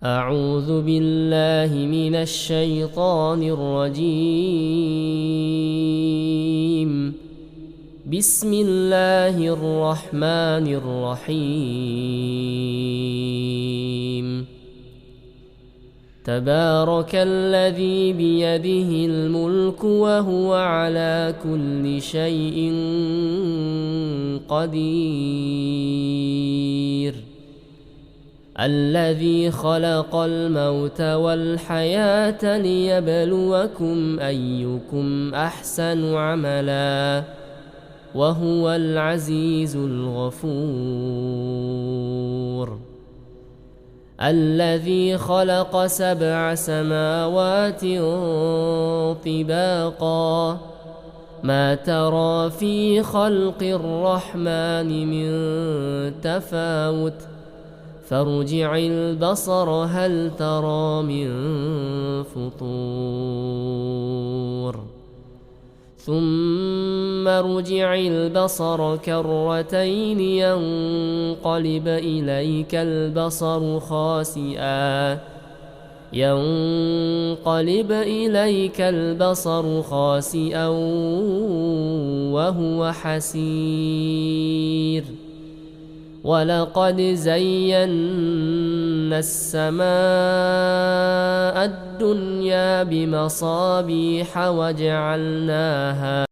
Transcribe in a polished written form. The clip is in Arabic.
أعوذ بالله من الشيطان الرجيم. بسم الله الرحمن الرحيم. تبارك الذي بيده الملك وهو على كل شيء قدير. الذي خلق الموت والحياة ليبلوكم أيكم أحسن عملا وهو العزيز الغفور. الذي خلق 7 سماوات طباقا ما ترى في خلق الرحمن من تفاوت فارجع البصر هل ترى من فطور ثم ارجع البصر كرتين ينقلب إليك البصر خاسئا وهو حسير. ولقد زينا السماء الدنيا بمصابيح وجعلناها